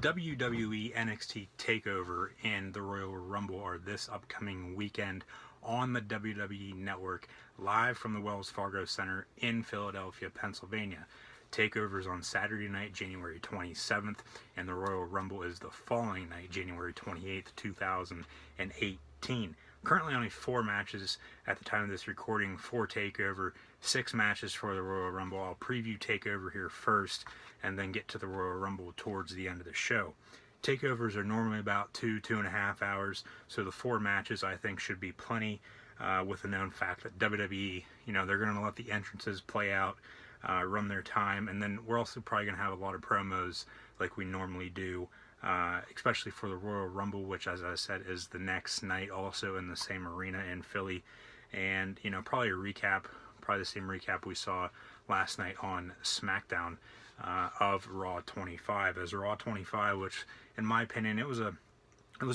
WWE NXT Takeover and the Royal Rumble are this upcoming weekend on the WWE Network, live from the Wells Fargo Center in Philadelphia, Pennsylvania. Takeover is on Saturday night, January 27th, and the Royal Rumble is the following night, January 28th, 2018. Currently only 4 matches at the time of this recording for Takeover, 6 matches for the Royal Rumble. I'll preview Takeover here first and then get to the Royal Rumble towards the end of the show. Takeovers are normally about 2.5 hours, so the 4 matches I think should be plenty, with the known fact that WWE, they're going to let the entrances play out, run their time, and then we're also probably going to have a lot of promos like we normally do, especially for the Royal Rumble, which, as I said, is the next night, also in the same arena in Philly, and probably a recap, probably the same recap we saw last night on SmackDown of Raw 25, as Raw 25, which in my opinion it was a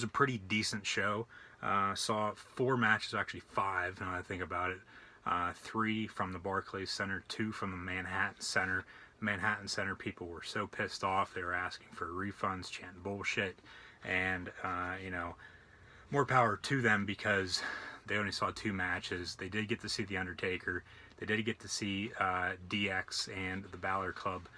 pretty decent show. Saw 4 matches, actually 5 now that I think about it. 3 from the Barclays Center, 2 from the Manhattan Center. Manhattan Center people were so pissed off, they were asking for refunds, chanting bullshit, and more power to them, because they only saw 2 matches. They did get to see The Undertaker, they did get to see DX and the Balor Club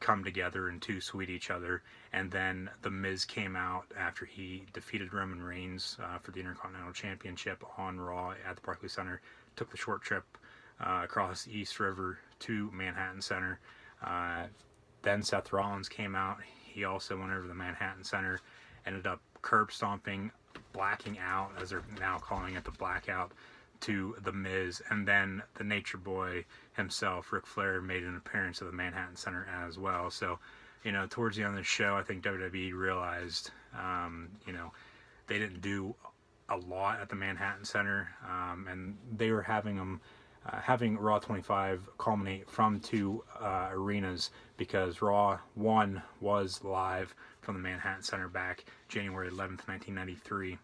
come together and two sweet each other, and then The Miz came out after he defeated Roman Reigns for the Intercontinental Championship on Raw at the Barclays Center, took the short trip across the East River to Manhattan Center. Then Seth Rollins came out. He also went over to the Manhattan Center, ended up curb stomping, blacking out, as they're now calling it, the blackout, to The Miz, and then the Nature Boy himself, Ric Flair, made an appearance at the Manhattan Center as well. So, towards the end of the show, I think WWE realized, they didn't do a lot at the Manhattan Center, and they were having Raw 25 culminate from 2 arenas, because Raw 1 was live from the Manhattan Center back January 11th, 1993,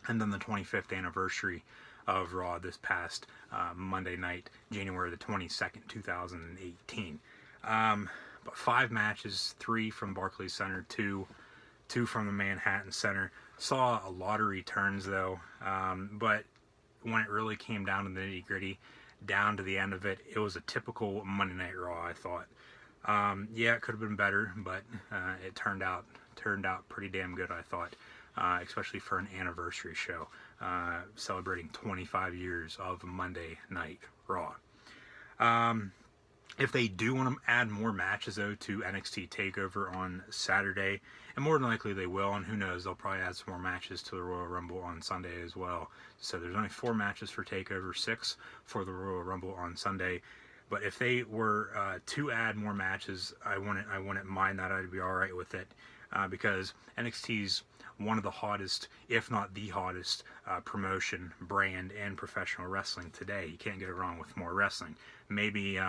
and then the 25th anniversary of Raw this past Monday night, January the 22nd, 2018. But 5 matches, 3 from Barclays Center, 2 from the Manhattan Center. Saw a lot of returns though, but when it really came down to the nitty gritty, down to the end of it, it was a typical Monday Night Raw, I thought. It could have been better, but it turned out pretty damn good, I thought, especially for an anniversary show, celebrating 25 years of Monday Night Raw. If they do want to add more matches, though, to NXT TakeOver on Saturday, and more than likely they will, and who knows, they'll probably add some more matches to the Royal Rumble on Sunday as well. So there's only 4 matches for TakeOver, 6 for the Royal Rumble on Sunday. But if they were to add more matches, I wouldn't mind that. I'd be all right with it, because NXT's one of the hottest, if not the hottest, promotion brand in professional wrestling today. You can't get it wrong with more wrestling. Maybe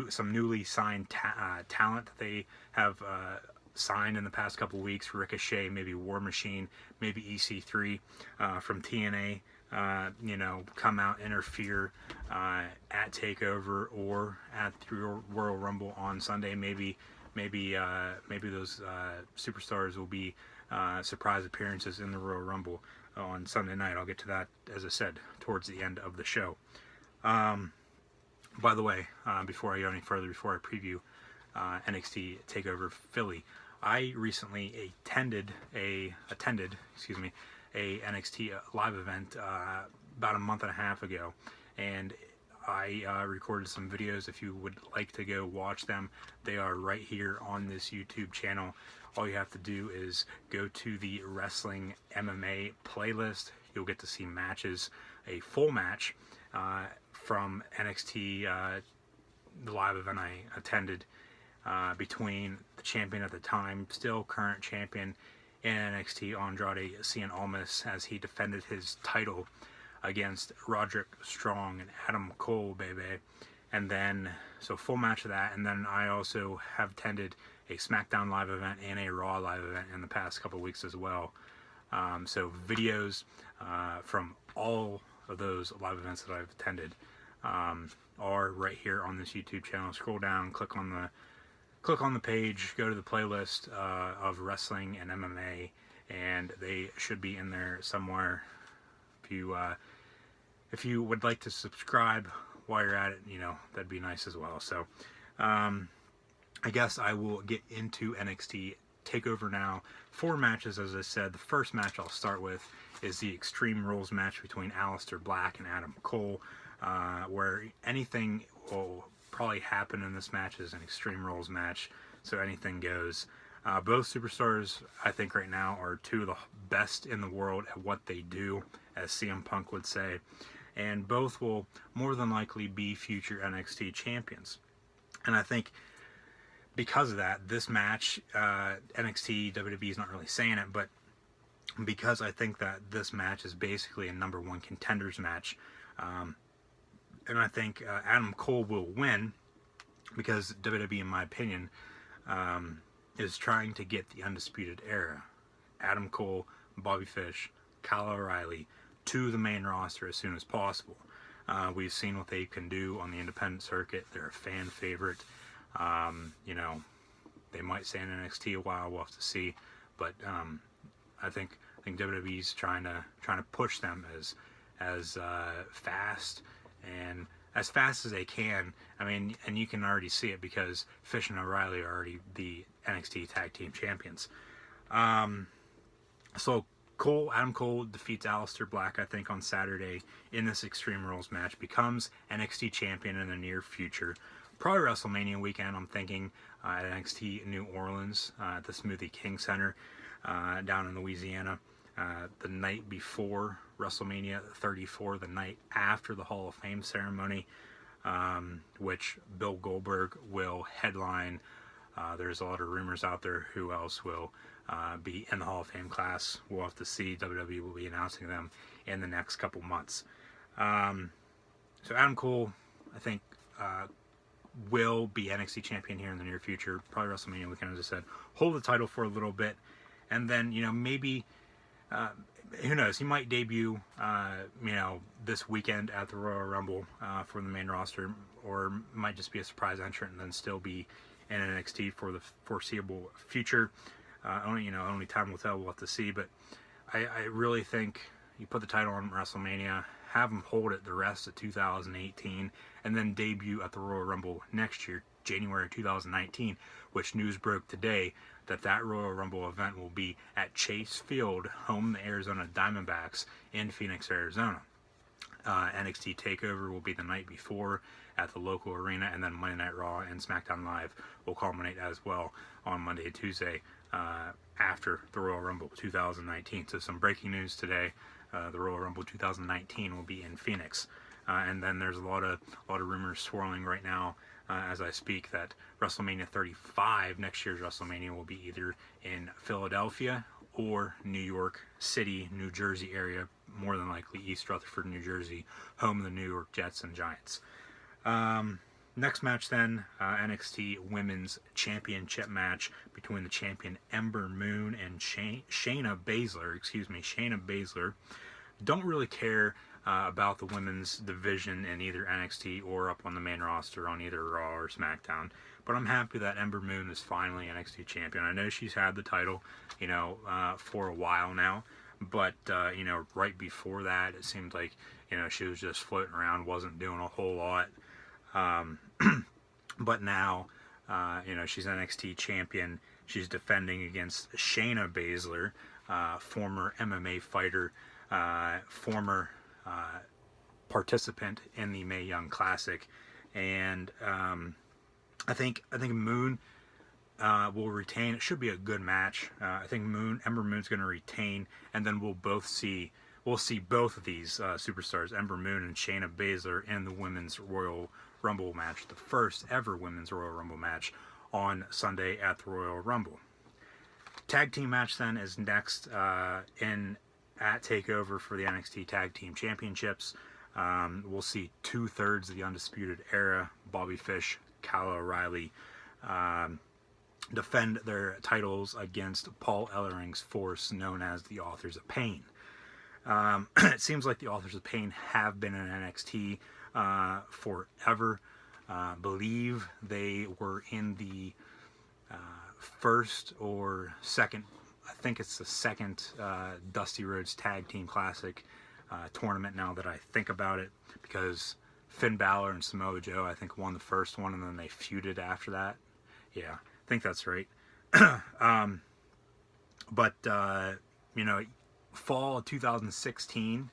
some newly signed talent that they have signed in the past couple weeks, Ricochet, maybe War Machine, maybe EC3 from TNA, come out, interfere at TakeOver or at the Royal Rumble on Sunday. Maybe those superstars will be surprise appearances in the Royal Rumble on Sunday night. I'll get to that, as I said, towards the end of the show. By the way, before I go any further, before I preview NXT TakeOver Philly, I recently attended a NXT live event about a month and a half ago, and I recorded some videos. If you would like to go watch them, they are right here on this YouTube channel. All you have to do is go to the Wrestling MMA playlist. You'll get to see matches, a full match from NXT, the live event I attended, between the champion at the time, still current champion in NXT, Andrade Cien Almas, as he defended his title against Roderick Strong and Adam Cole, baby. And then, so full match of that. And then I also have attended a SmackDown live event and a Raw live event in the past couple of weeks as well. So videos from all of those live events that I've attended are right here on this YouTube channel. Scroll down, click on click on the page, go to the playlist of wrestling and MMA, and they should be in there somewhere. If you would like to subscribe while you're at it, that'd be nice as well. So, I guess I will get into NXT Takeover now. 4 matches, as I said. The first match I'll start with is the Extreme Rules match between Aleister Black and Adam Cole, where anything will probably happen in this match is an Extreme Rules match, so anything goes. Both superstars, I think right now, are 2 of the best in the world at what they do, as CM Punk would say, and both will more than likely be future NXT champions. And I think because of that, this match, NXT, WWE is not really saying it, but because I think that this match is basically a number 1 contenders match, and I think Adam Cole will win, because WWE, in my opinion, is trying to get the Undisputed Era, Adam Cole, Bobby Fish, Kyle O'Reilly, to the main roster as soon as possible. We've seen what they can do on the independent circuit. They're a fan favorite. They might stay in NXT a while. We'll have to see. But I think WWE's trying to push them as fast as they can. I mean, and you can already see it because Fish and O'Reilly are already the NXT Tag Team Champions. So Adam Cole defeats Aleister Black, I think, on Saturday in this Extreme Rules match, becomes NXT champion in the near future. Probably WrestleMania weekend, I'm thinking, at NXT New Orleans, at the Smoothie King Center down in Louisiana. The night before WrestleMania 34, the night after the Hall of Fame ceremony, which Bill Goldberg will headline. There's a lot of rumors out there who else will be in the Hall of Fame class. We'll have to see. WWE will be announcing them in the next couple months. So Adam Cole, I think, will be NXT champion here in the near future. Probably WrestleMania weekend, as I said. Hold the title for a little bit, and then maybe who knows? He might debut this weekend at the Royal Rumble for the main roster, or might just be a surprise entrant and then still be in NXT for the foreseeable future. Only time will tell. We'll have to see. But I really think you put the title on WrestleMania, have him hold it the rest of 2018, and then debut at the Royal Rumble next year, January 2019, which news broke today that Royal Rumble event will be at Chase Field, home the Arizona Diamondbacks in Phoenix, Arizona. NXT TakeOver will be the night before at the local arena, and then Monday Night Raw and SmackDown Live will culminate as well on Monday and Tuesday after the Royal Rumble 2019. So some breaking news today: the Royal Rumble 2019 will be in Phoenix, and then there's a lot of rumors swirling right now as I speak that WrestleMania 35, next year's WrestleMania, will be either in Philadelphia or New York City, New Jersey area, more than likely East Rutherford, New Jersey, home of the New York Jets and Giants. Next match then, NXT Women's Championship match between the champion Ember Moon and Shayna Baszler. Don't really care about the women's division in either NXT or up on the main roster on either Raw or SmackDown, but I'm happy that Ember Moon is finally NXT champion. I know she's had the title, for a while now, but right before that, it seemed like she was just floating around, wasn't doing a whole lot. But now, she's NXT champion. She's defending against Shayna Baszler, former MMA fighter, former participant in the Mae Young Classic, and I think Moon will retain. It should be a good match. I think Ember Moon's going to retain, and then we'll see both of these superstars, Ember Moon and Shayna Baszler, in the Women's Royal Rumble match, the first ever Women's Royal Rumble match on Sunday at the Royal Rumble. Tag team match then is next at Takeover for the NXT Tag Team Championships. We'll see 2/3 of the Undisputed Era, Bobby Fish, Kyle O'Reilly, defend their titles against Paul Ellering's force known as the Authors of Pain. It seems like the Authors of Pain have been in NXT forever. Believe they were in the first or second, I think it's the second Dusty Rhodes Tag Team Classic tournament now that I think about it, because Finn Balor and Samoa Joe, I think, won the first one, and then they feuded after that. Yeah, I think that's right. But you know, fall of 2016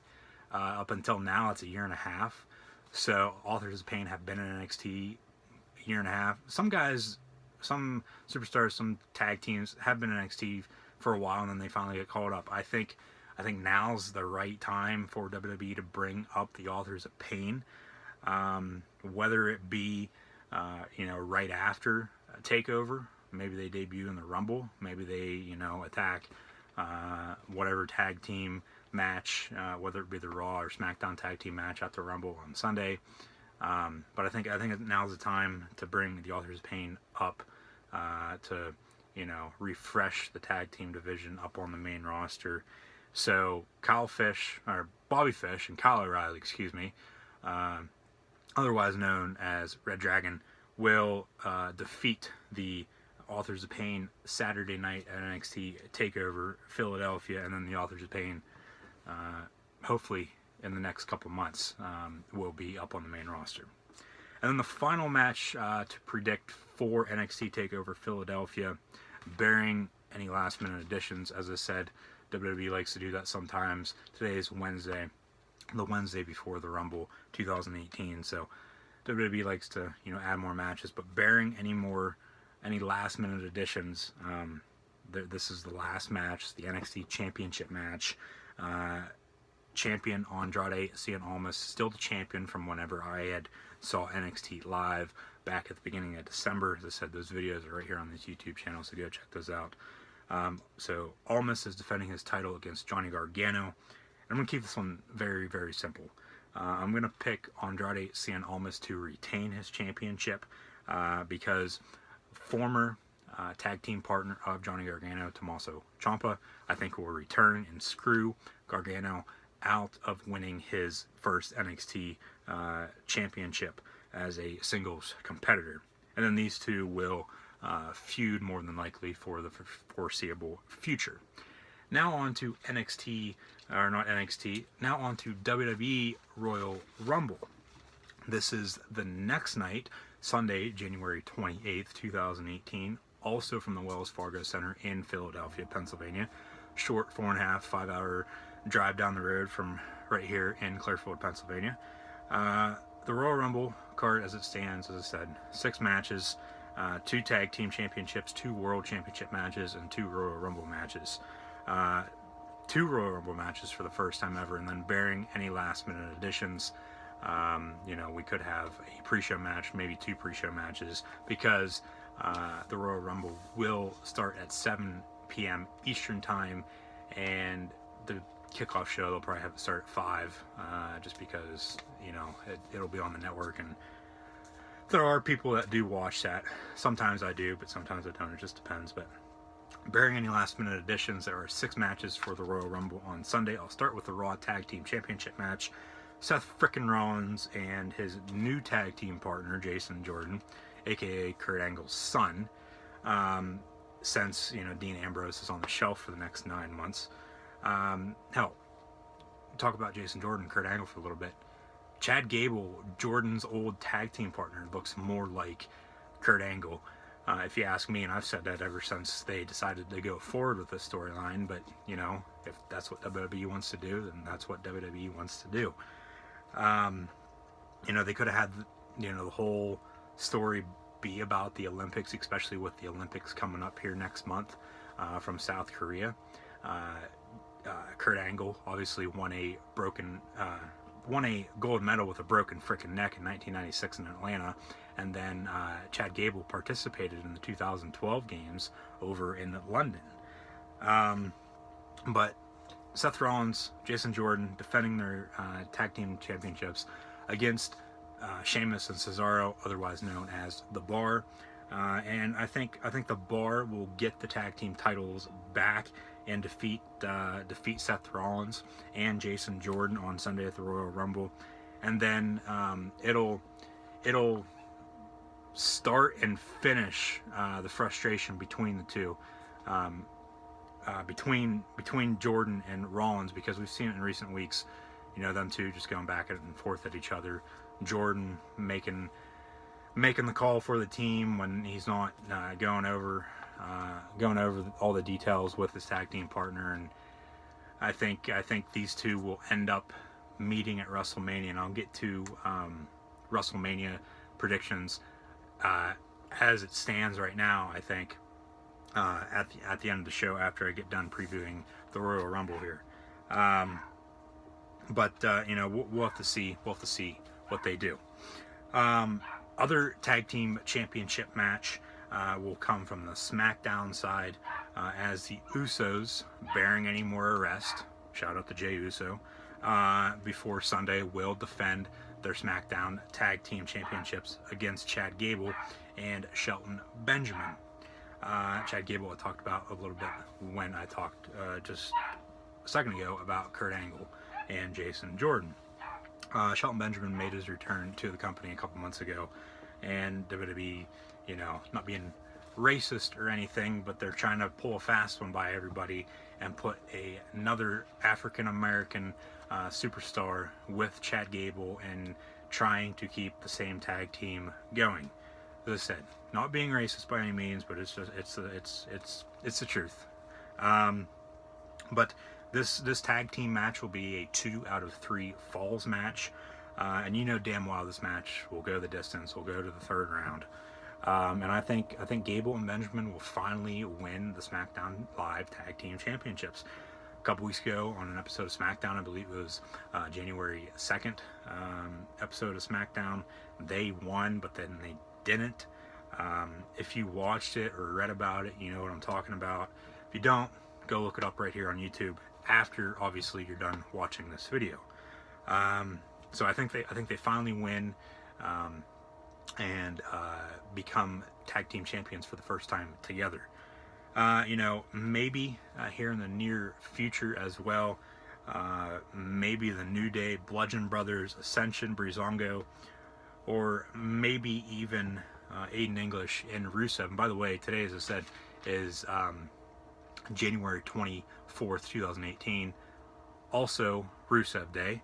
up until now, it's a year and a half. So Authors of Pain have been in NXT a year and a half. Some guys, some superstars, some tag teams have been in NXT for a while, and then they finally get called up. I think now's the right time for WWE to bring up the Authors of Pain, whether it be you know, right after a Takeover. Maybe they debut in the Rumble. Maybe they, you know, attack whatever tag team match, whether it be the Raw or SmackDown tag team match at the Rumble on Sunday. But I think now's the time to bring the Authors of Pain up to, you know, refresh the tag team division up on the main roster. So Bobby Fish and Kyle O'Reilly, excuse me, otherwise known as Red Dragon, will defeat the Authors of Pain Saturday night at NXT TakeOver Philadelphia, and then the Authors of Pain, hopefully in the next couple months, will be up on the main roster. And then the final match to predict for NXT TakeOver Philadelphia, bearing any last minute additions. As I said, WWE likes to do that sometimes. Today is Wednesday, the Wednesday before the Rumble 2018, so WWE likes to, you know, add more matches, but bearing any last minute additions, this is the last match, the NXT Championship match. Champion Andrade Cien Almas, still the champion from whenever I had saw NXT live back at the beginning of December. As I said, those videos are right here on this YouTube channel, so go check those out. So Almas is defending his title against Johnny Gargano. And I'm going to keep this one very, very simple. I'm going to pick Andrade Cien Almas to retain his championship because former tag team partner of Johnny Gargano, Tommaso Ciampa, I think will return and screw Gargano out of winning his first NXT championship as a singles competitor. And then these two will feud more than likely for the foreseeable future. Now on to now on to WWE Royal Rumble. This is the next night, Sunday, January 28th, 2018, also from the Wells Fargo Center in Philadelphia, Pennsylvania. Short 4.5, 5-hour drive down the road from right here in Clearfield, Pennsylvania. The Royal Rumble card as it stands, as I said, 6 matches, 2 tag team championships, 2 world championship matches, and 2 Royal Rumble matches. 2 Royal Rumble matches for the first time ever, and then bearing any last minute additions, you know, we could have a pre-show match, maybe 2 pre-show matches, because the Royal Rumble will start at 7 p.m. Eastern Time, and the kickoff show, they'll probably have to start at 5, just because, you know, it'll be on the network, and there are people that do watch that. Sometimes I do, but sometimes I don't. It just depends. But bearing any last minute additions, there are 6 matches for the Royal Rumble on Sunday. I'll start with the Raw Tag Team Championship match. Seth frickin' Rollins and his new tag team partner, Jason Jordan, aka Kurt Angle's son, since, you know, Dean Ambrose is on the shelf for the next 9 months. Hell, talk about Jason Jordan, Kurt Angle for a little bit. Chad Gable, Jordan's old tag team partner, looks more like Kurt Angle, if you ask me, and I've said that ever since they decided to go forward with this storyline. But, you know, if that's what WWE wants to do, then that's what WWE wants to do. You know, they could have had, you know, the whole story be about the Olympics, especially with the Olympics coming up here next month from South Korea. Kurt Angle obviously won a gold medal with a broken freaking neck in 1996 in Atlanta, and then Chad Gable participated in the 2012 games over in London. But Seth Rollins, Jason Jordan defending their tag team championships against Sheamus and Cesaro, otherwise known as The Bar. And I think The Bar will get the tag team titles back and defeat Seth Rollins and Jason Jordan on Sunday at the Royal Rumble, and then it'll start and finish the frustration between the two, between Jordan and Rollins, because we've seen it in recent weeks. Them two just going back and forth at each other. Jordan making the call for the team when he's not going over all the details with his tag team partner, and I think these two will end up meeting at WrestleMania, and I'll get to WrestleMania predictions as it stands right now. I think at the end of the show, after I get done previewing the Royal Rumble here. But we'll have to see. We'll have to see what they do. Other tag team championship match will come from the SmackDown side, as the Usos, bearing any more arrest, shout out to Jey Uso, before Sunday, will defend their SmackDown tag team championships against Chad Gable and Shelton Benjamin. Chad Gable I talked about a little bit when I talked just a second ago about Kurt Angle and Jason Jordan. Shelton Benjamin made his return to the company a couple months ago, and WWE, not being racist or anything, but they're trying to pull a fast one by everybody and put another African American superstar with Chad Gable, and trying to keep the same tag team going. As I said, not being racist by any means, but it's the truth. But this tag team match will be a 2 out of 3 falls match, and damn well this match will go the distance. Will go to the third round, and I think Gable and Benjamin will finally win the SmackDown Live Tag Team Championships. A couple weeks ago on an episode of SmackDown, I believe it was January 2nd episode of SmackDown, they won, but then they didn't. If you watched it or read about it, you know what I'm talking about. If you don't, go look it up right here on YouTube after, obviously, you're done watching this video. So I think they finally win and become tag team champions for the first time together. Maybe here in the near future as well, maybe the New Day, Bludgeon Brothers, Ascension, Breezango, or maybe even Aiden English and Rusev. And by the way, today, as I said, is January 24th, 2018, also Rusev Day.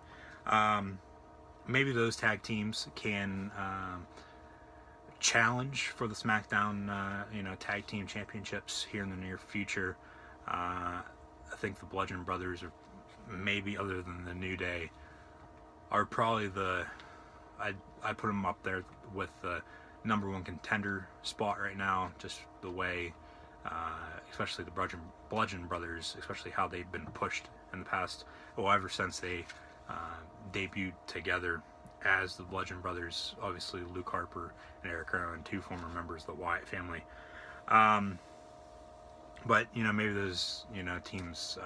Maybe those tag teams can challenge for the SmackDown tag team championships here in the near future. I think the Bludgeon Brothers, are maybe other than the New Day, are probably I put them up there with the number one contender spot right now, just the way especially the Bludgeon Brothers, especially how they've been pushed in the past, ever since they debuted together as the Bludgeon Brothers. Obviously Luke Harper and Eric Rowan, 2 former members of the Wyatt family. But maybe those teams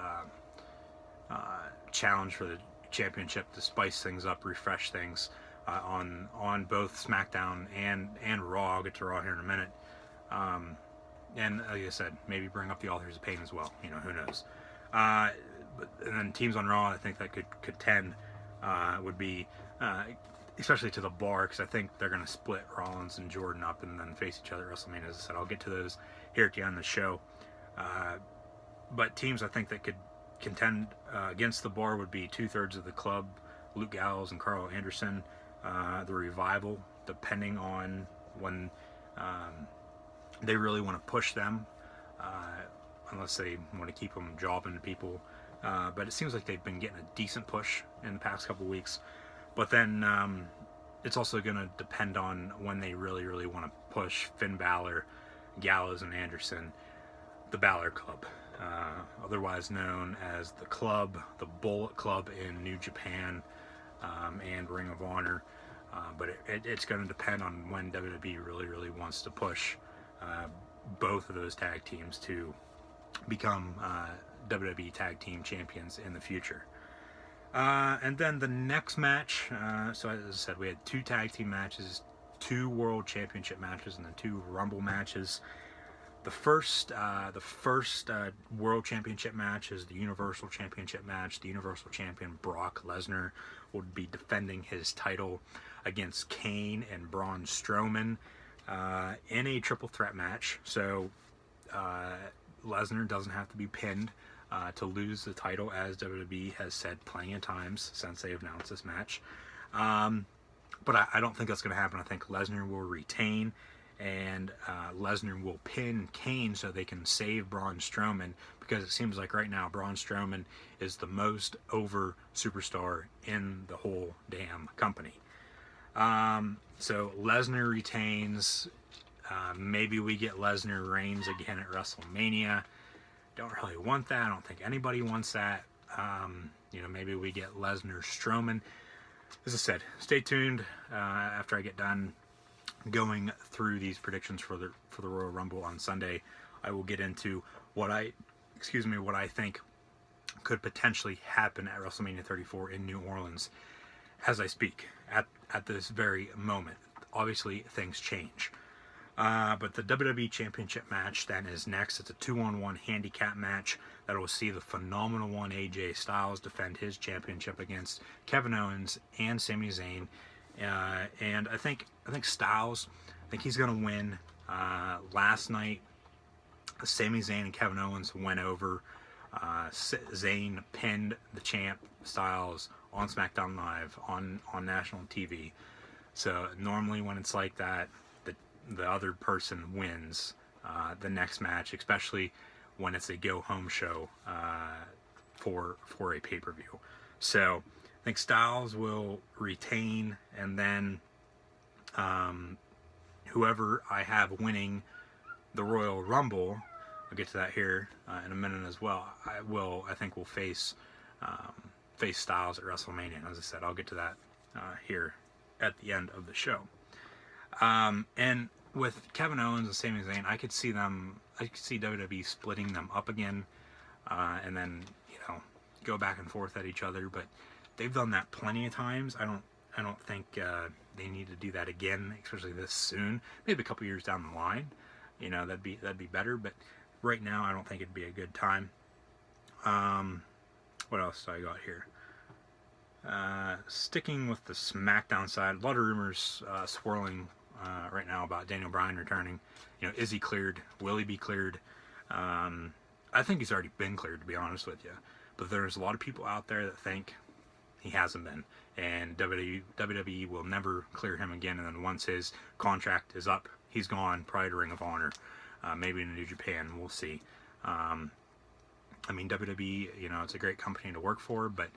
challenge for the championship to spice things up, refresh things on both SmackDown and Raw. I'll get to Raw here in a minute. And like I said, maybe bring up the Authors of Pain as well. Who knows? And then teams on Raw, I think that could tend would be, especially to the Bar, because I think they're going to split Rollins and Jordan up and then face each other at WrestleMania. As I said, I'll get to those here at the end of the show. But teams I think that could contend against the Bar would be 2/3 of the Club, Luke Gallows and Carl Anderson, the Revival, depending on when they really want to push them, unless they want to keep them jobbing to people. But it seems like they've been getting a decent push in the past couple weeks. But then it's also going to depend on when they really, really want to push Finn Balor, Gallows, and Anderson, the Balor Club, otherwise known as the Club, the Bullet Club in New Japan, and Ring of Honor. But it's going to depend on when WWE really, really wants to push both of those tag teams to become WWE Tag Team Champions in the future. And then the next match, so as I said, we had 2 tag team matches, 2 World Championship matches, and then 2 Rumble matches. The first World Championship match is the Universal Championship match. The Universal Champion Brock Lesnar will be defending his title against Kane and Braun Strowman. in a triple threat match. So Lesnar doesn't have to be pinned to lose the title, as WWE has said plenty of times since they announced this match. But I don't think that's going to happen. I think Lesnar will retain, and Lesnar will pin Kane so they can save Braun Strowman, because it seems like right now Braun Strowman is the most over superstar in the whole damn company. So Lesnar retains. Maybe we get Lesnar Reigns again at WrestleMania. Don't really want that. I don't think anybody wants that. Maybe we get Lesnar Strowman. As I said, stay tuned after I get done going through these predictions for the Royal Rumble on Sunday. I will get into what I think could potentially happen at WrestleMania 34 in New Orleans as I speak at this very moment. Obviously, things change. But the WWE Championship match then is next. It's a 2-on-1 handicap match that will see the phenomenal one AJ Styles defend his championship against Kevin Owens and Sami Zayn. And I think Styles, he's going to win. Last night, Sami Zayn and Kevin Owens went over. Zayn pinned the champ Styles on SmackDown Live on national TV. So normally when it's like that, the other person wins the next match, especially when it's a go-home show for a pay-per-view. So I think Styles will retain, and then whoever I have winning the Royal Rumble, I'll get to that here in a minute as well. I think will face Styles at WrestleMania. And as I said, I'll get to that here at the end of the show. And with Kevin Owens and Sami Zayn, I could see WWE splitting them up again, and then go back and forth at each other. But they've done that plenty of times. I don't think they need to do that again, especially this soon. Maybe a couple years down the line, that'd be better. But right now, I don't think it'd be a good time. What else do I got here? Sticking with the SmackDown side, a lot of rumors swirling right now about Daniel Bryan returning. Is he cleared? Will he be cleared? I think he's already been cleared, to be honest with you. But there's a lot of people out there that think he hasn't been. And WWE will never clear him again. And then once his contract is up, he's gone, probably to Ring of Honor. Maybe in New Japan, we'll see. WWE, it's a great company to work for, but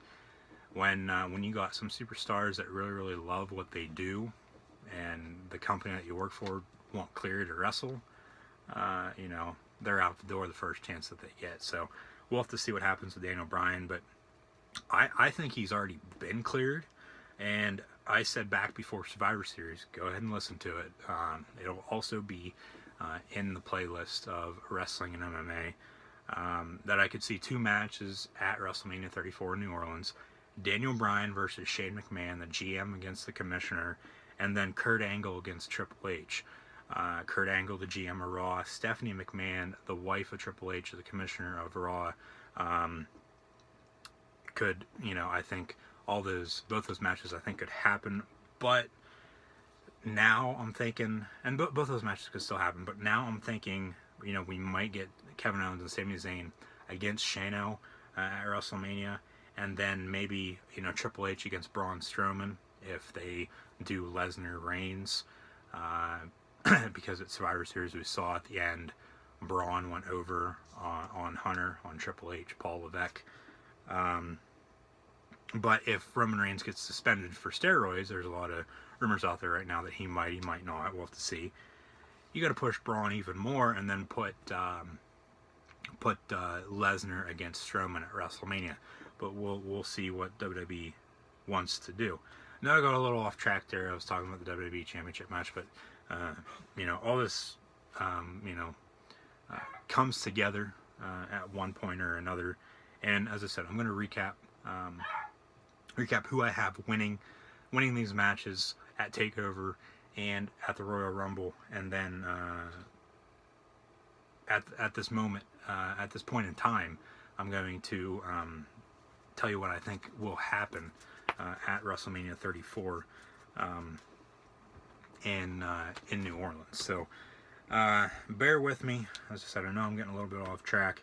when you got some superstars that really, really love what they do, and the company that you work for won't clear you to wrestle, they're out the door the first chance that they get. So we'll have to see what happens with Daniel Bryan, but I think he's already been cleared, and I said back before Survivor Series, go ahead and listen to it. It'll also be in the playlist of wrestling and MMA, that I could see two matches at WrestleMania 34 in New Orleans. Daniel Bryan versus Shane McMahon, the GM against the Commissioner, and then Kurt Angle against Triple H. Kurt Angle, the GM of Raw, Stephanie McMahon, the wife of Triple H, the Commissioner of Raw. Could, I think both those matches I think could happen, but now I'm thinking, and both those matches could still happen, but now I'm thinking, we might get Kevin Owens and Sami Zayn against Shano at WrestleMania, and then maybe, Triple H against Braun Strowman if they do Lesnar Reigns, because at Survivor Series we saw at the end, Braun went over on Hunter, on Triple H, Paul Levesque. But if Roman Reigns gets suspended for steroids, there's a lot of rumors out there right now that he might not. We'll have to see. You got to push Braun even more, and then put Lesnar against Strowman at WrestleMania. But we'll see what WWE wants to do. Now I got a little off track there. I was talking about the WWE Championship match, but all this comes together at one point or another. And as I said, I'm going to recap who I have winning these matches at Takeover and at the Royal Rumble, and then at this moment, at this point in time, I'm going to tell you what I think will happen at WrestleMania 34. in New Orleans. So bear with me. As I said, I know I'm getting a little bit off track.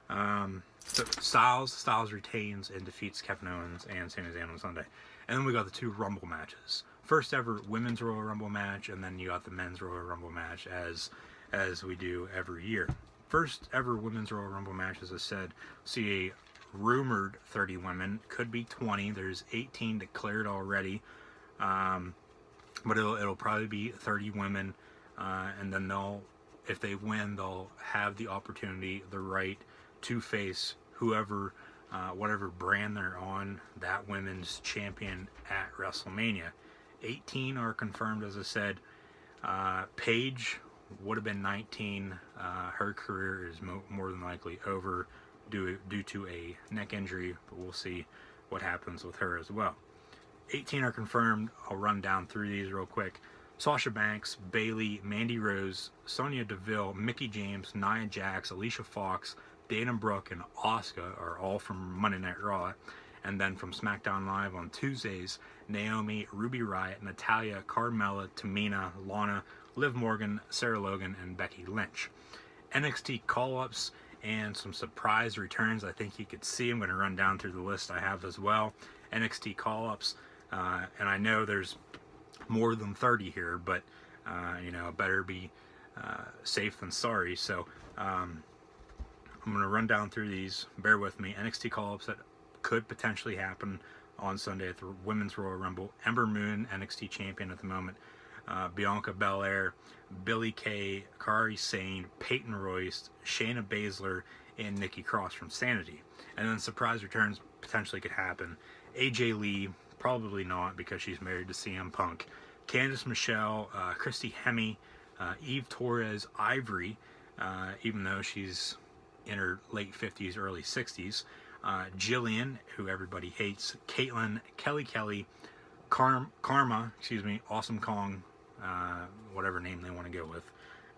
So Styles retains and defeats Kevin Owens and Sami Zayn on Sunday. And then we got the 2 Rumble matches. First ever Women's Royal Rumble match, and then you got the Men's Royal Rumble match as we do every year. First ever Women's Royal Rumble match, as I said, see a rumored 30 women, could be 20. There's 18 declared already, but it'll probably be 30 women, and then if they win, they'll have the opportunity, the right to face whoever, whatever brand they're on, that women's champion at WrestleMania. 18 are confirmed, as I said. Paige would have been 19. Her career is more than likely over due to a neck injury, but we'll see what happens with her as well. 18 are confirmed. I'll run down through these real quick. Sasha Banks, Bayley, Mandy Rose, Sonya Deville, Mickie James, Nia Jax, Alicia Fox, Dana Brooke, and Asuka are all from Monday Night Raw. And then from SmackDown Live on Tuesdays, Naomi, Ruby Riott, Natalya, Carmella, Tamina, Lana, Liv Morgan, Sarah Logan, and Becky Lynch. NXT call-ups and some surprise returns. I think you could see. I'm going to run down through the list I have as well. NXT call-ups, and I know there's more than 30 here, but better be safe than sorry. So I'm going to run down through these. Bear with me. NXT call-ups that could potentially happen on Sunday at the Women's Royal Rumble. Ember Moon, NXT champion at the moment. Bianca Belair, Billie Kay, Kairi Sane, Peyton Royce, Shayna Baszler, and Nikki Cross from Sanity. And then surprise returns potentially could happen. AJ Lee, probably not because she's married to CM Punk. Candice Michelle, Christy Hemme, Eve Torres, Ivory, even though she's in her late 50s, early 60s. Jillian, who everybody hates. Caitlyn, Kelly, Karma, Awesome Kong, whatever name they want to go with.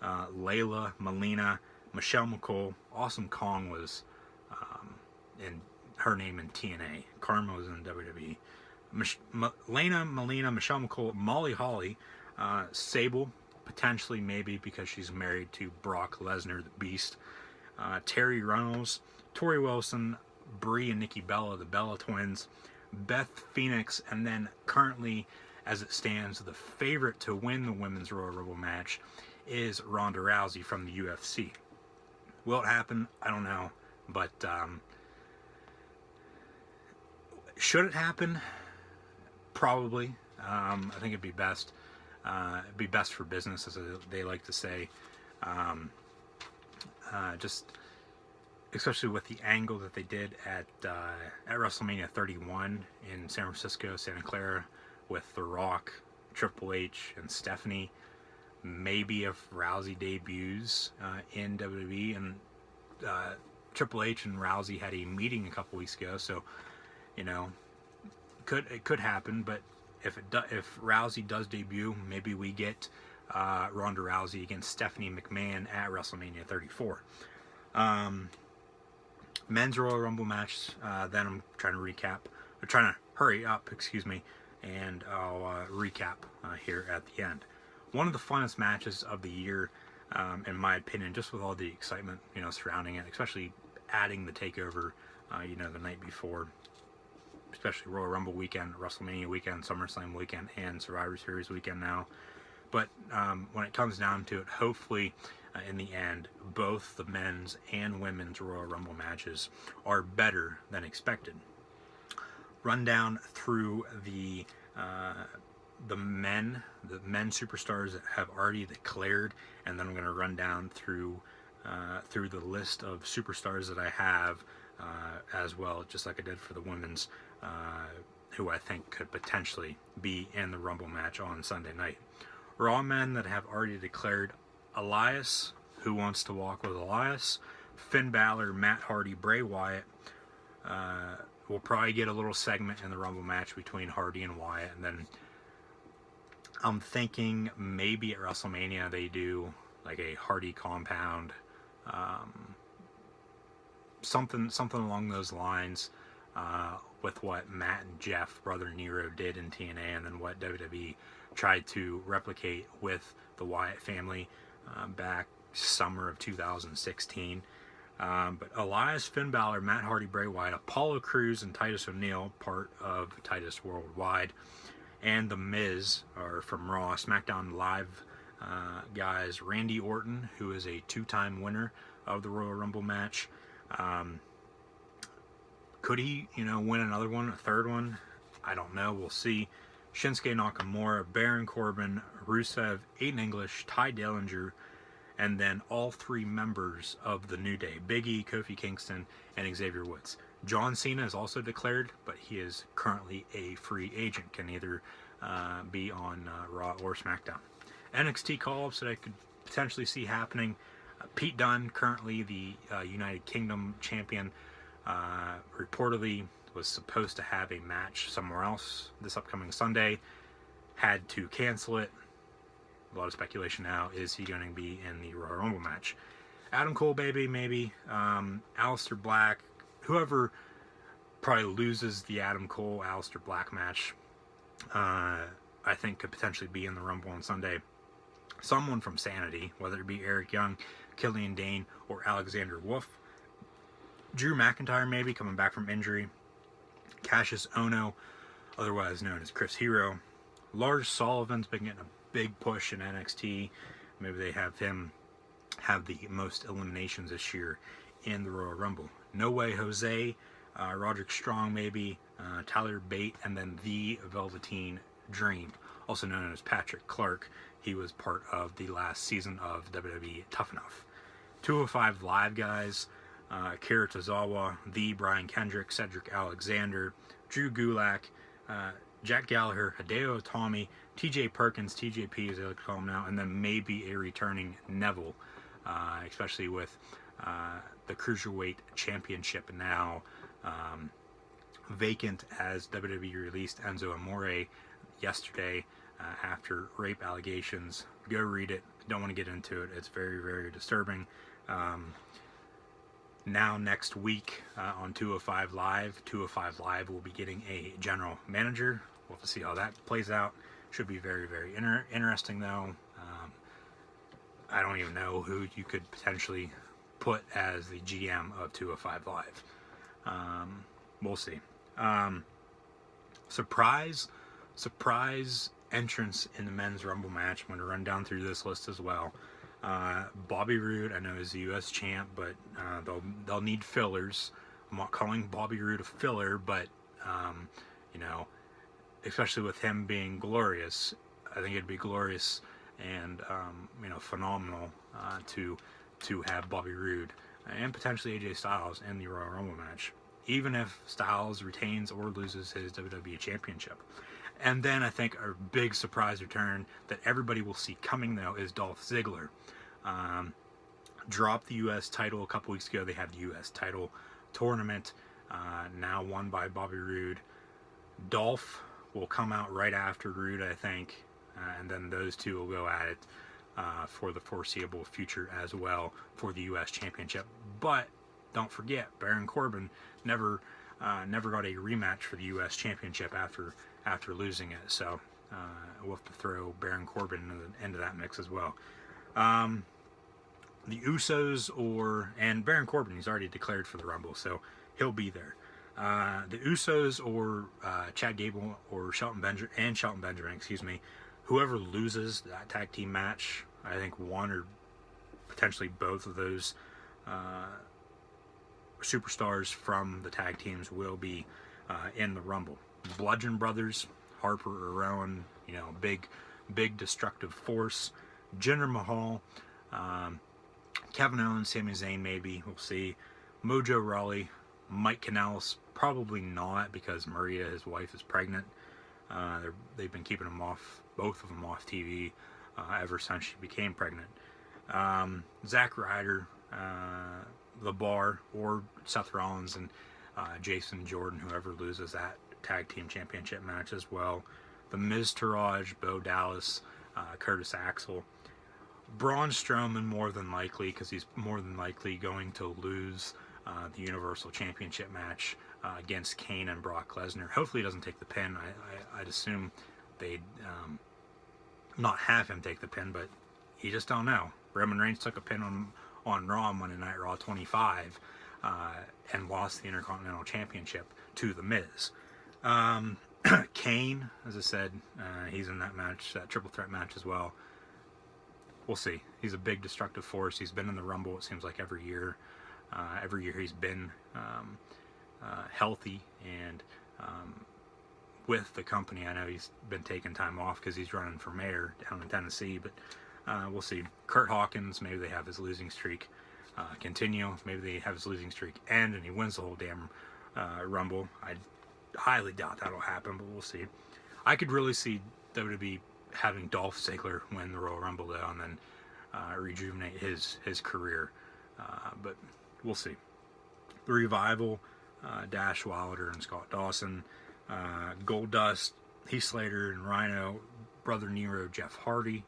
Layla, Melina, Michelle McCool. Awesome Kong was in her name in TNA. Karma was in WWE. Lena, Melina, Michelle McCool, Molly Holly, Sable, potentially maybe because she's married to Brock Lesnar, the Beast. Terry Runnels, Tori Wilson, Brie and Nikki Bella, the Bella Twins, Beth Phoenix, and then currently, as it stands, the favorite to win the Women's Royal Rumble match is Ronda Rousey from the UFC. Will it happen? I don't know, but should it happen? Probably. I think it'd be best. It'd be best for business, as they like to say. Just especially with the angle that they did at WrestleMania 31 in San Francisco, Santa Clara, with The Rock, Triple H, and Stephanie. Maybe if Rousey debuts in WWE, and Triple H and Rousey had a meeting a couple weeks ago, so it could happen. But if Rousey does debut, maybe we get Ronda Rousey against Stephanie McMahon at WrestleMania 34. Men's Royal Rumble match. Then I'm trying to hurry up, and I'll recap here at the end. One of the funnest matches of the year, in my opinion, just with all the excitement surrounding it, especially adding the Takeover, the night before, especially Royal Rumble weekend, WrestleMania weekend, SummerSlam weekend, and Survivor Series weekend now. But when it comes down to it, hopefully in the end, both the men's and women's Royal Rumble matches are better than expected. Run down through the men superstars that have already declared, and then I'm going to run down through the list of superstars that I have as well, just like I did for the women's, who I think could potentially be in the Rumble match on Sunday night. Raw men that have already declared: Elias, Who Wants to Walk with Elias, Finn Balor, Matt Hardy, Bray Wyatt. We'll probably get a little segment in the Rumble match between Hardy and Wyatt, and then I'm thinking maybe at WrestleMania they do like a Hardy compound, something along those lines, with what Matt and Jeff, Brother Nero, did in TNA, and then what WWE tried to replicate with the Wyatt family back summer of 2016. But Elias, Finn Balor, Matt Hardy, Bray Wyatt, Apollo Crews, and Titus O'Neil, part of Titus Worldwide, and The Miz are from Raw. SmackDown Live guys, Randy Orton, who is a 2-time winner of the Royal Rumble match. Could he, win another one, a third one? I don't know. We'll see. Shinsuke Nakamura, Baron Corbin, Rusev, Aiden English, Ty Dillinger, and then all 3 members of the New Day, Big E, Kofi Kingston, and Xavier Woods. John Cena is also declared, but he is currently a free agent, can either be on Raw or SmackDown. NXT call-ups that I could potentially see happening. Pete Dunne, currently the United Kingdom champion, reportedly was supposed to have a match somewhere else this upcoming Sunday, had to cancel it. A lot of speculation now. Is he going to be in the Royal Rumble match? Adam Cole, maybe. Aleister Black, whoever probably loses the Adam Cole, Aleister Black match, I think could potentially be in the Rumble on Sunday. Someone from Sanity, whether it be Eric Young, Killian Dane, or Alexander Wolf. Drew McIntyre, maybe, coming back from injury. Cassius Ohno, otherwise known as Chris Hero. Lars Sullivan's been getting a big push in NXT. Maybe they have him have the most eliminations this year in the Royal Rumble. No Way Jose, Roderick Strong, maybe, Tyler Bate, and then the Velveteen Dream, also known as Patrick Clark. He was part of the last season of WWE Tough Enough. 205 Live guys, Akira Tozawa, the Brian Kendrick, Cedric Alexander, Drew Gulak, Jack Gallagher, Hideo Itami, TJ Perkins, TJP as they like to call him now, and then maybe a returning Neville, especially with the Cruiserweight Championship now vacant, as WWE released Enzo Amore yesterday after rape allegations. Go read it. Don't want to get into it. It's very, very disturbing. Now next week on 205 Live, 205 Live will be getting a general manager. We'll have to see how that plays out. Should be very, very interesting though. I don't even know who you could potentially put as the GM of 205 Live. We'll see. Surprise entrance in the men's Rumble match. I'm going to run down through this list as well. Bobby Roode, I know, is the U.S. champ, but they'll need fillers. I'm not calling Bobby Roode a filler, but especially with him being glorious, I think it'd be glorious and phenomenal to have Bobby Roode and potentially AJ Styles in the Royal Rumble match, even if Styles retains or loses his WWE Championship. And then I think a big surprise return that everybody will see coming, though, is Dolph Ziggler. Dropped the U.S. title a couple weeks ago. They had the U.S. title tournament, now won by Bobby Roode. Dolph will come out right after Roode, I think, and then those two will go at it for the foreseeable future as well for the U.S. Championship. But don't forget, Baron Corbin never got a rematch for the U.S. Championship after losing it, so we'll have to throw Baron Corbin into that mix as well. The Usos and Baron Corbin, he's already declared for the Rumble, so he'll be there. The Usos or Chad Gable or Shelton Benjamin, whoever loses that tag team match, I think one or potentially both of those superstars from the tag teams will be in the Rumble. Bludgeon Brothers, Harper or Rowan, big destructive force. Jinder Mahal, Kevin Owens, Sami Zayn, maybe, we'll see. Mojo Rawley, Mike Kanellis, probably not, because Maria, his wife, is pregnant. They've been keeping both of them off TV ever since she became pregnant. Zack Ryder, The Bar, or Seth Rollins and Jason Jordan, whoever loses that tag team championship match as well. The Miz Taraj, Bo Dallas, Curtis Axel. Braun Strowman, more than likely, because he's more than likely going to lose the Universal Championship match against Kane and Brock Lesnar. Hopefully he doesn't take the pin. I'd assume they'd not have him take the pin, but you just don't know. Roman Reigns took a pin on Raw Monday Night Raw 25 and lost the Intercontinental Championship to The Miz. Kane, as I said, he's in that match, that triple threat match as well. We'll see. He's a big destructive force. He's been in the Rumble, it seems like, every year. Every year he's been healthy and with the company. I know he's been taking time off because he's running for mayor down in Tennessee, but we'll see. Kurt Hawkins, maybe they have his losing streak continue. Maybe they have his losing streak end and he wins the whole damn Rumble. I highly doubt that'll happen, but we'll see. I could really see WWE having Dolph Ziggler win the Royal Rumble though, and then rejuvenate his career. But we'll see. The Revival, Dash Wilder and Scott Dawson, Goldust, Heath Slater and Rhino, Brother Nero, Jeff Hardy,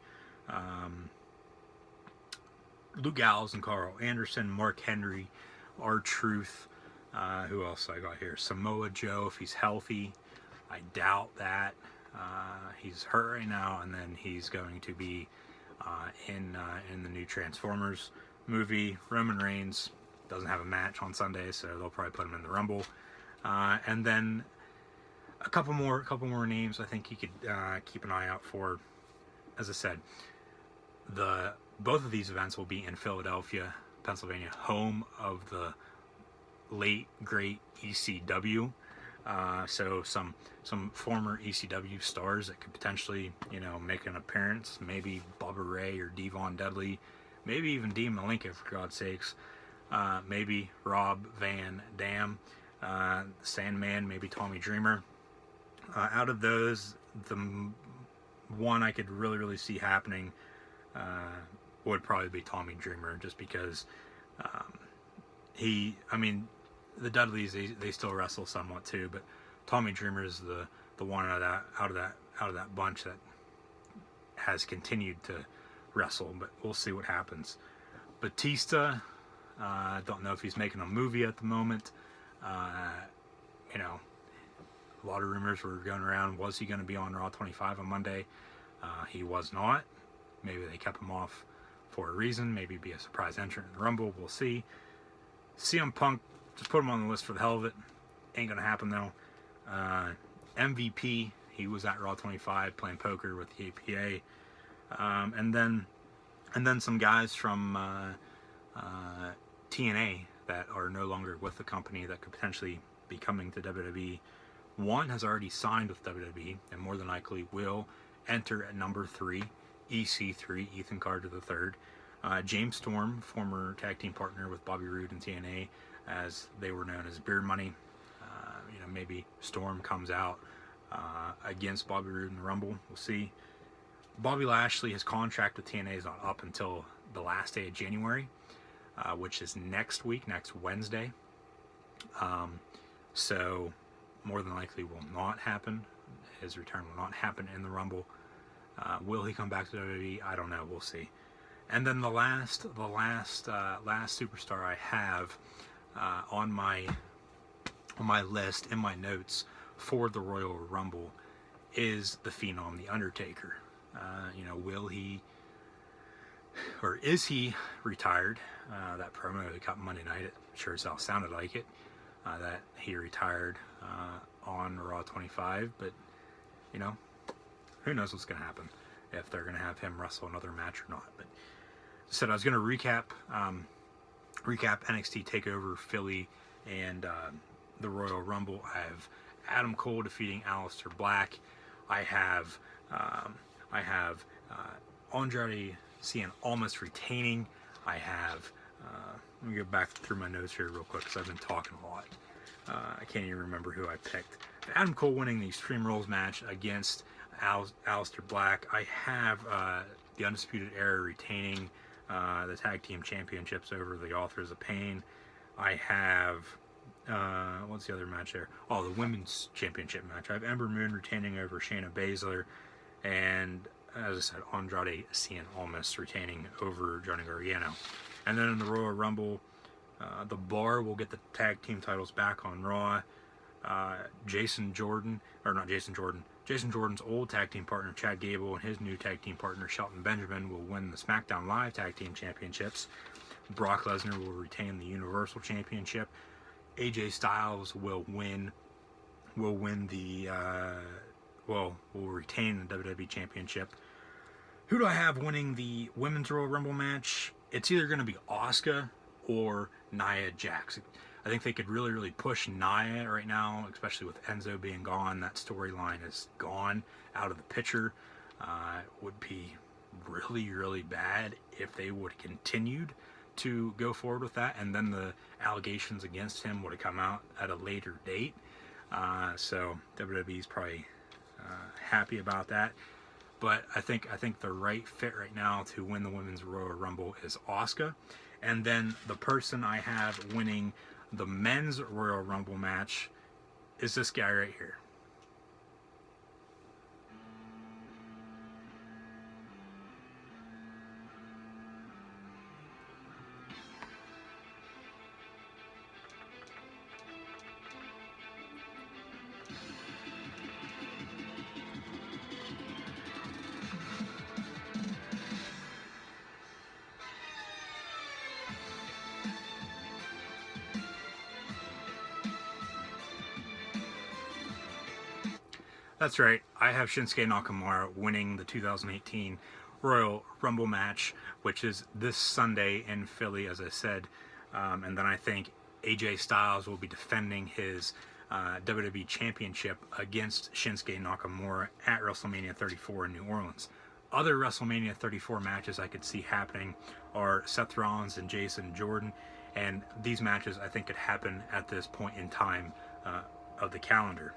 Luke Gallows and Carl Anderson, Mark Henry, R-Truth, who else I got here? Samoa Joe, if he's healthy. I doubt that. He's hurt right now, and then he's going to be in the new Transformers movie. Roman Reigns doesn't have a match on Sunday, so they'll probably put him in the Rumble. And then a couple more names I think you could keep an eye out for. As I said, both of these events will be in Philadelphia, Pennsylvania, home of the late great ECW. So some former ECW stars that could potentially, make an appearance. Maybe Bubba Ray or Devon Dudley, maybe even Dean Malenko, for God's sakes. Maybe Rob Van Dam, Sandman, maybe Tommy Dreamer. Out of those, the one I could really see happening would probably be Tommy Dreamer, just because the Dudleys they still wrestle somewhat too, but Tommy Dreamer is the one out of that bunch that has continued to wrestle. But we'll see what happens. Batista, I don't know if he's making a movie at the moment. A lot of rumors were going around. Was he going to be on Raw 25 on Monday? He was not. Maybe they kept him off for a reason. Maybe be a surprise entrant in the Rumble. We'll see. CM Punk, just put him on the list for the hell of it. Ain't going to happen though. MVP, he was at Raw 25 playing poker with the APA. And then some guys from TNA that are no longer with the company that could potentially be coming to WWE. One has already signed with WWE and more than likely will enter at number 3, EC3, Ethan Carter III. James Storm, former tag team partner with Bobby Roode and TNA, as they were known as Beer Money. Maybe Storm comes out against Bobby Roode in the Rumble. We'll see. Bobby Lashley, his contract with TNA is not up until the last day of January, which is next week, next Wednesday. So more than likely will not happen. His return will not happen in the Rumble. Will he come back to WWE? I don't know. We'll see. And then the last superstar I have on my list in my notes for the Royal Rumble is the Phenom, the Undertaker. Will he, or is he retired? That promo that cut Monday night, it sure as hell sounded like it. That he retired on Raw 25, but who knows what's going to happen, if they're going to have him wrestle another match or not. But as I said, I was going to recap NXT Takeover Philly and the Royal Rumble. I have Adam Cole defeating Aleister Black. I have Andrade Cien Almas retaining. I have let me go back through my notes here real quick because I've been talking a lot. I can't even remember who I picked. Adam Cole winning the Extreme Rules match against Aleister Black. I have the Undisputed Era retaining the Tag Team Championships over the Authors of Pain. I have what's the other match there? Oh, the Women's Championship match. I have Ember Moon retaining over Shayna Baszler, and as I said, Andrade Cien Almas retaining over Johnny Gargano. And then in the Royal Rumble, the Bar will get the tag team titles back on Raw. Jason Jordan's old tag team partner Chad Gable and his new tag team partner Shelton Benjamin will win the SmackDown Live Tag Team Championships. Brock Lesnar will retain the Universal Championship. AJ Styles will retain the WWE Championship. Who do I have winning the Women's Royal Rumble match? It's either going to be Asuka or Nia Jax. I think they could really, really push Nia right now, especially with Enzo being gone. That storyline is gone, out of the picture. Would be really, really bad if they would have continued to go forward with that, and then the allegations against him would have come out at a later date. So WWE's probably happy about that. But I think the right fit right now to win the Women's Royal Rumble is Asuka. And then the person I have winning the Men's Royal Rumble match is this guy right here. That's right. I have Shinsuke Nakamura winning the 2018 Royal Rumble match, which is this Sunday in Philly, as I said. And then I think AJ Styles will be defending his WWE Championship against Shinsuke Nakamura at WrestleMania 34 in New Orleans. Other WrestleMania 34 matches I could see happening are Seth Rollins and Jason Jordan. And these matches I think could happen at this point in time of the calendar.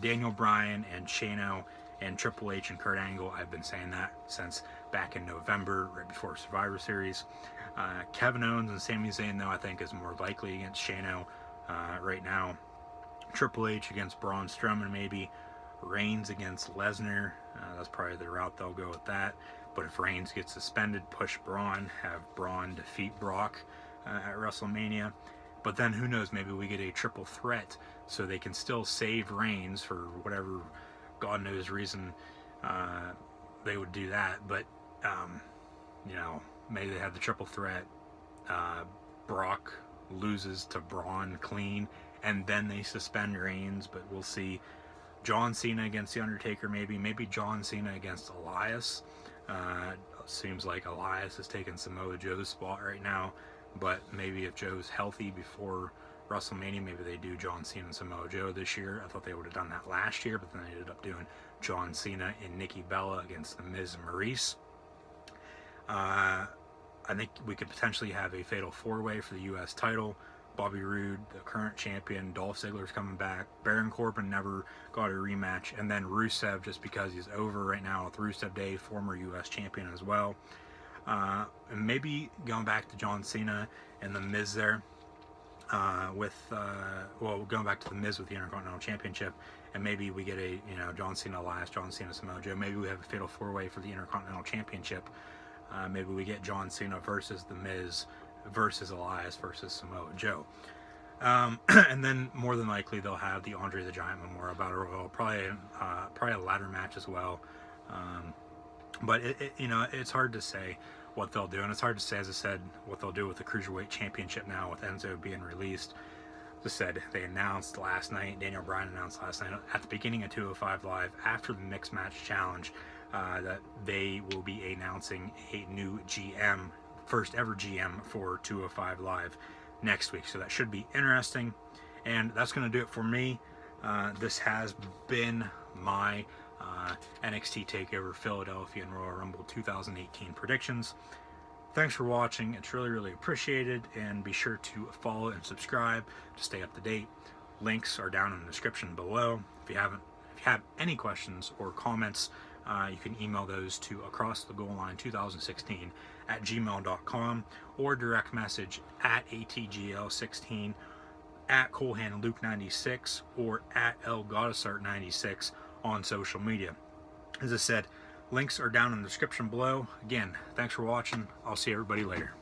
Daniel Bryan and Shano and Triple H and Kurt Angle, I've been saying that since back in November, right before Survivor Series. Kevin Owens and Sami Zayn, though, I think is more likely against Shano right now. Triple H against Braun Strowman, maybe. Reigns against Lesnar. That's probably the route they'll go with that. But if Reigns gets suspended, push Braun, have Braun defeat Brock at WrestleMania. But then who knows, maybe we get a triple threat so they can still save Reigns for whatever God knows reason they would do that. But, maybe they have the triple threat. Brock loses to Braun clean, and then they suspend Reigns, but we'll see. John Cena against The Undertaker, maybe John Cena against Elias. Seems like Elias is taking Samoa Joe's spot right now. But maybe if Joe's healthy before WrestleMania, maybe they do John Cena and Samoa Joe this year. I thought they would have done that last year, but then they ended up doing John Cena and Nikki Bella against The Miz and Maurice. I think we could potentially have a fatal four-way for the U.S. title. Bobby Roode, the current champion, Dolph Ziggler's coming back. Baron Corbin never got a rematch. And then Rusev, just because he's over right now with Rusev Day, former U.S. champion as well. And maybe going back to John Cena and The Miz there, going back to The Miz with the Intercontinental Championship, and maybe we get a, John Cena Elias, John Cena Samoa Joe. Maybe we have a fatal four-way for the Intercontinental Championship. Maybe we get John Cena versus The Miz versus Elias versus Samoa Joe. And then more than likely they'll have the Andre the Giant Memorial Battle Royal, probably a ladder match as well. But it's hard to say what they'll do, and it's hard to say, as I said, what they'll do with the Cruiserweight Championship now with Enzo being released. As I said, they announced last night, Daniel Bryan announced last night at the beginning of 205 Live, after the Mixed Match Challenge, that they will be announcing a new GM, first ever GM for 205 Live next week. So that should be interesting. And that's going to do it for me. This has been my NXT TakeOver Philadelphia and Royal Rumble 2018 predictions. Thanks for watching. It's really, really appreciated. And be sure to follow and subscribe to stay up to date. Links are down in the description below. If you have any questions or comments, you can email those to acrossthegoalline2016 at gmail.com or direct message at ATGL16, at ColehandLuke96, or at LGoddessart96 on social media. As I said, links are down in the description below. Again, thanks for watching. I'll see everybody later.